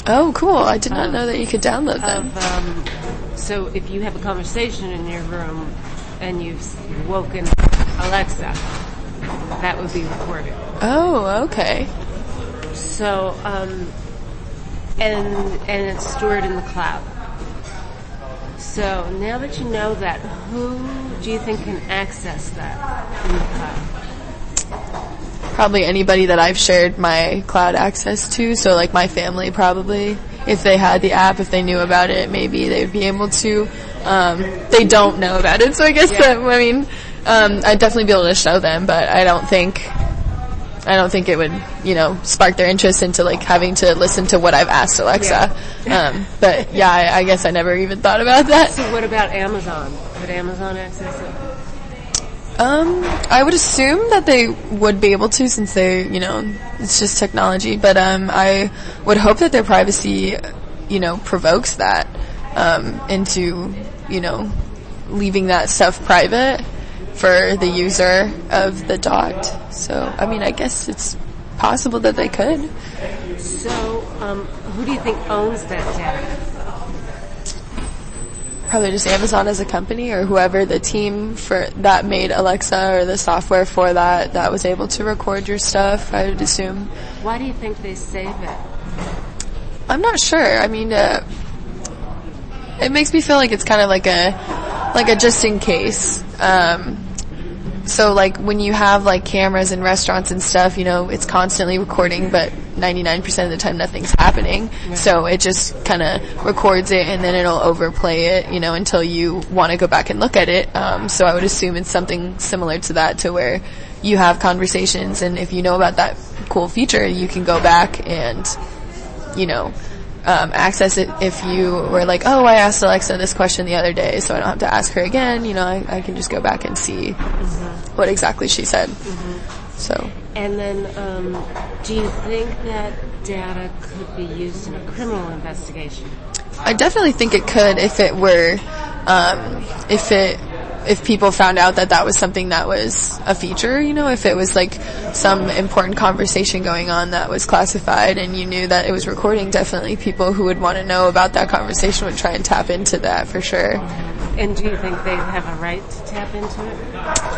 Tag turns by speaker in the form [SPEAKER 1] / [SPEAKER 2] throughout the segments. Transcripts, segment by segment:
[SPEAKER 1] Oh, cool. I did not know that you could download them.
[SPEAKER 2] So if you have a conversation in your room and you've woken Alexa, that would be recorded.
[SPEAKER 1] Oh, okay.
[SPEAKER 2] So, and it's stored in the cloud. So now that you know that, who do you think can access that in the cloud?
[SPEAKER 1] Probably anybody that I've shared my cloud access to, so like my family probably. If they had the app, if they knew about it, maybe they would be able to. They don't know about it, so I guess I'd definitely be able to show them, but I don't think it would, spark their interest into like having to listen to what I've asked Alexa. Yeah. But yeah, I guess I never even thought about that.
[SPEAKER 2] So what about Amazon? Could Amazon access it?
[SPEAKER 1] I would assume that they would be able to, since they, it's just technology. But I would hope that their privacy, provokes that into, leaving that stuff private for the user of the dot. So, I guess it's possible that they could.
[SPEAKER 2] So, who do you think owns that data?
[SPEAKER 1] Probably just Amazon as a company, or whoever the team for that made Alexa or the software for that was able to record your stuff, I would assume.
[SPEAKER 2] Why do you think they save it?
[SPEAKER 1] I'm not sure. It makes me feel like it's kind of like a just in case. So like when you have like cameras in restaurants and stuff, it's constantly recording, but 99% of the time nothing's happening. Right. So it just kind of records it and then it'll overplay it, until you want to go back and look at it. So I would assume it's something similar to that, to where you have conversations, and if you know about that cool feature, you can go back and, access it. If you were like, oh, I asked Alexa this question the other day, so I don't have to ask her again, I can just go back and see what exactly she said. So.
[SPEAKER 2] And then, do you think that data could be used in a criminal investigation?
[SPEAKER 1] I definitely think it could, if it were, if people found out that was something that was a feature, if it was like some important conversation going on that was classified and you knew that it was recording, definitely people who would want to know about that conversation would try and tap into that for sure.
[SPEAKER 2] And do you think they have a right to tap into it?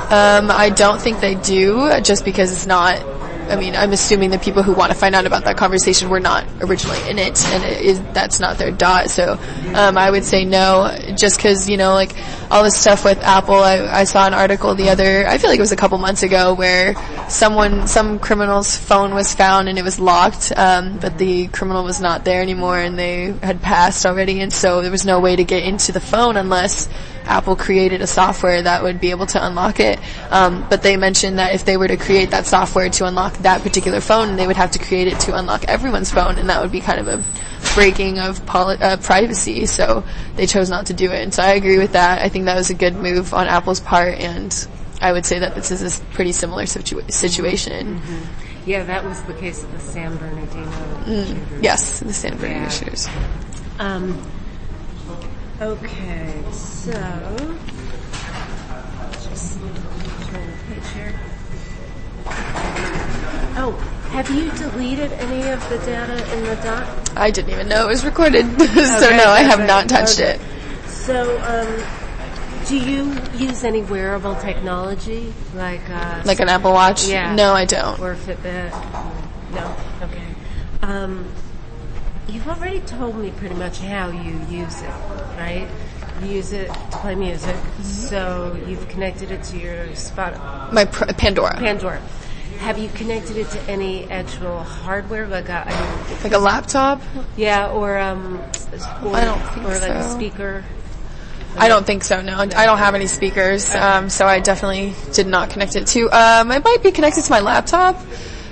[SPEAKER 1] I don't think they do, just because it's not, I'm assuming the people who want to find out about that conversation were not originally in it, and that's not their dot. So I would say no, just because, like all this stuff with Apple, I saw an article I feel like it was a couple months ago, where some criminal's phone was found and it was locked, but the criminal was not there anymore and they had passed already, and so there was no way to get into the phone unless Apple created a software that would be able to unlock it. But they mentioned that if they were to create that software to unlock that particular phone, they would have to create it to unlock everyone's phone, and that would be kind of a breaking of privacy. So they chose not to do it. And so I agree with that. I think that was a good move on Apple's part, and I would say that this is a pretty similar situation.
[SPEAKER 2] Mm-hmm. Yeah, that was the case of the San Bernardino shooters.
[SPEAKER 1] Yes, the San Bernardino shooters.
[SPEAKER 2] Okay, so just turn the page here. Oh, have you deleted any of the data in the dot?
[SPEAKER 1] I didn't even know it was recorded, so no, I have not touched it.
[SPEAKER 2] So, do you use any wearable technology, like
[SPEAKER 1] an Apple Watch?
[SPEAKER 2] Yeah.
[SPEAKER 1] No, I don't.
[SPEAKER 2] Or Fitbit? No? Okay. You've already told me pretty much how you use it, right? You use it to play music, so you've connected it to your
[SPEAKER 1] my Pandora.
[SPEAKER 2] Have you connected it to any actual hardware, like
[SPEAKER 1] a laptop?
[SPEAKER 2] Yeah, or
[SPEAKER 1] I don't think
[SPEAKER 2] or
[SPEAKER 1] so.
[SPEAKER 2] like a speaker.
[SPEAKER 1] I don't think so. No, I don't have any speakers, so I definitely did not connect it to. It might be connected to my laptop.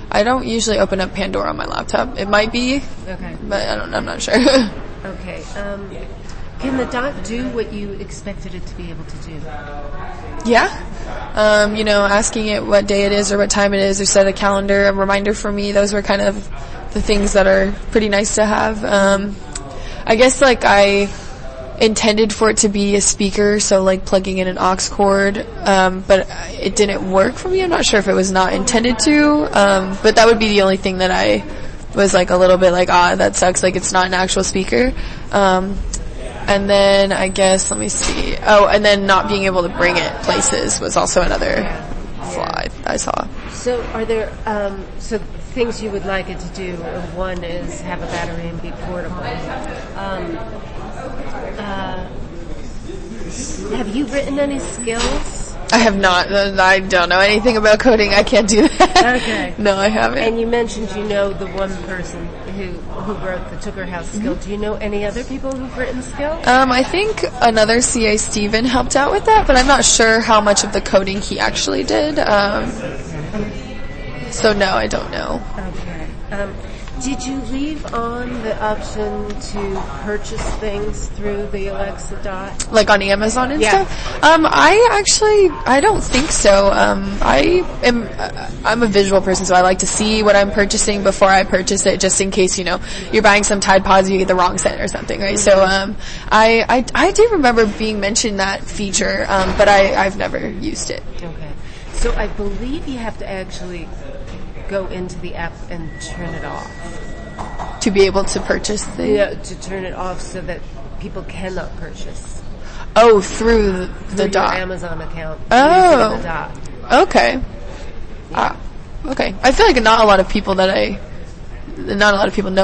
[SPEAKER 1] I don't usually open up Pandora on my laptop. It might be, but I'm not sure.
[SPEAKER 2] Okay. Can the dot do what you expected it to be able to do?
[SPEAKER 1] Yeah. Asking it what day it is or what time it is, or set a reminder for me. Those were kind of the things that are pretty nice to have. I guess I intended for it to be a speaker, so plugging in an aux cord, but it didn't work for me. I'm not sure if it was not intended to, but that would be the only thing that I was like a little bit like, that sucks, like it's not an actual speaker. And then I guess, let me see. Oh, and then not being able to bring it places was also another flaw I saw.
[SPEAKER 2] So are there so things you would like it to do? One is have a battery and be portable. Have you written any skills?
[SPEAKER 1] I have not. I don't know anything about coding. I can't do that.
[SPEAKER 2] Okay.
[SPEAKER 1] No, I haven't.
[SPEAKER 2] And you mentioned the one person who wrote the Tucker House skill. Do you know any other people who've written skill?
[SPEAKER 1] I think another CA, Steven, helped out with that, but I'm not sure how much of the coding he actually did. So no, I don't know.
[SPEAKER 2] Okay. Did you leave on the option to purchase things through the Alexa Dot?
[SPEAKER 1] Like on Amazon and
[SPEAKER 2] Yeah.
[SPEAKER 1] stuff? I don't think so. I'm a visual person, so I like to see what I'm purchasing before I purchase it, just in case, you're buying some Tide Pods, you get the wrong scent or something, right? So, I do remember being mentioned that feature, but I've never used it.
[SPEAKER 2] Okay. So I believe you have to actually go into the app and turn it off.
[SPEAKER 1] To be able to purchase the...
[SPEAKER 2] Yeah, to turn it off so that people cannot purchase.
[SPEAKER 1] Oh, through the Dot.
[SPEAKER 2] Your Amazon account.
[SPEAKER 1] Oh.
[SPEAKER 2] Using the Dot.
[SPEAKER 1] Okay.
[SPEAKER 2] Yeah.
[SPEAKER 1] Okay. I feel like not a lot of people know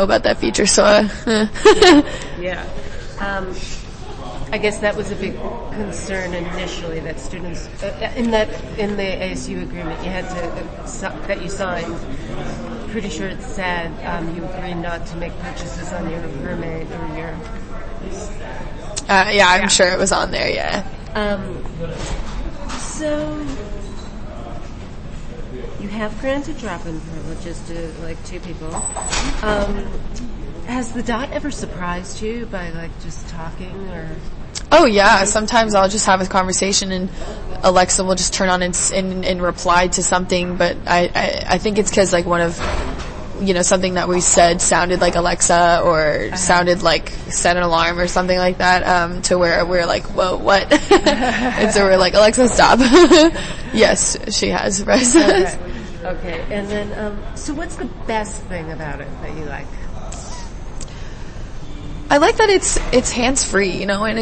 [SPEAKER 1] about that feature, so...
[SPEAKER 2] Yeah. I guess that was a big concern initially, that students in the ASU agreement you had to that you signed. Pretty sure it said you agreed not to make purchases on your roommate or your.
[SPEAKER 1] I'm sure it was on there. Yeah.
[SPEAKER 2] So you have granted drop-in privileges to like 2 people. Has the Dot ever surprised you by like just talking or?
[SPEAKER 1] Oh yeah, sometimes I'll just have a conversation and Alexa will just turn on and reply to something, but I think it's because like one of, something that we said sounded like Alexa or sounded like set an alarm or something like that, to where we're like, whoa, what? And so we're like, Alexa, stop. Yes, she has.
[SPEAKER 2] Okay, and then, so what's the best thing about it that you like?
[SPEAKER 1] I like that it's hands-free, and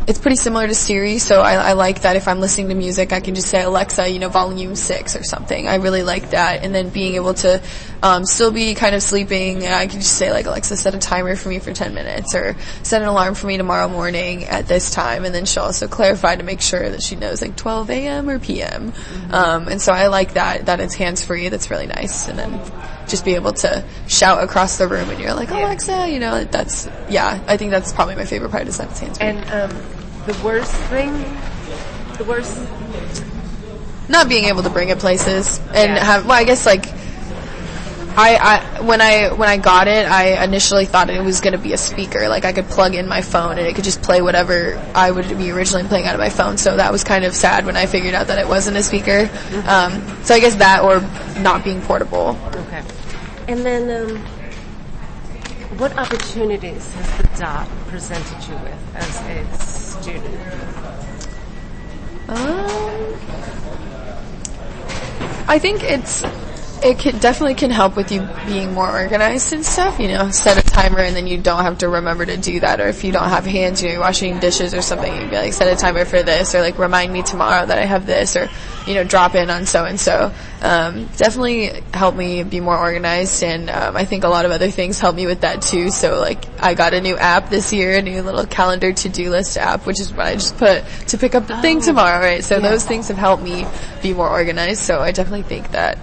[SPEAKER 1] it's pretty similar to Siri, so I like that if I'm listening to music, I can just say, Alexa, volume 6 or something. I really like that. And then being able to still be kind of sleeping, I can just say, like, Alexa, set a timer for me for 10 minutes, or set an alarm for me tomorrow morning at this time, and then she'll also clarify to make sure that she knows, like, 12 a.m. or p.m. Mm-hmm. And so I like that it's hands-free. That's really nice. And then just be able to shout across the room and you're like, Alexa, I think that's probably my favorite part is that it's hands-free.
[SPEAKER 2] And the worst thing?
[SPEAKER 1] Not being able to bring it places and I guess like when I got it, I initially thought it was going to be a speaker. Like I could plug in my phone and it could just play whatever I would be originally playing out of my phone. So that was kind of sad when I figured out that it wasn't a speaker. So I guess that or not being portable.
[SPEAKER 2] Okay. And then what opportunities has the Dot presented you with as a student?
[SPEAKER 1] I think it definitely can help with you being more organized and stuff, set a timer and then you don't have to remember to do that, or if you don't have hands, you're washing dishes or something, you'd be like, set a timer for this, or like remind me tomorrow that I have this, or drop in on so-and-so. Definitely helped me be more organized, and I think a lot of other things helped me with that too. So like I got a new app this year, a new little calendar to-do list app, which is what I just put to pick up the thing tomorrow, right? So those things have helped me be more organized, so I definitely think that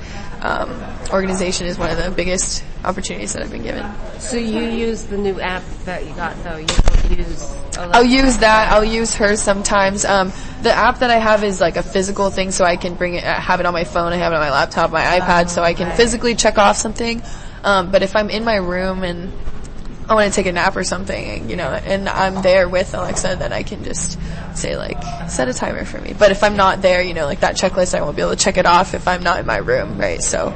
[SPEAKER 1] organization is one of the biggest opportunities that I've been given.
[SPEAKER 2] So you use the new app that you got, though? You don't use Alexa?
[SPEAKER 1] I'll use that. I'll use hers sometimes. The app that I have is like a physical thing, so I can have it on my phone, I have it on my laptop, my iPad, so I can physically check off something. But if I'm in my room and I want to take a nap or something, and I'm there with Alexa, then I can just say, like, set a timer for me. But if I'm not there, like that checklist, I won't be able to check it off if I'm not in my room, right? So.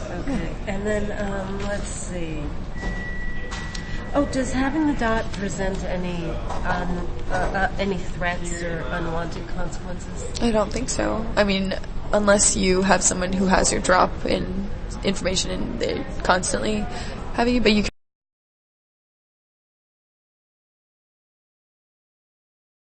[SPEAKER 2] Okay. And then, let's see. Oh, does having the Dot present any threats or unwanted consequences?
[SPEAKER 1] I don't think so. I mean, unless you have someone who has your drop in information and they're constantly having you, but you can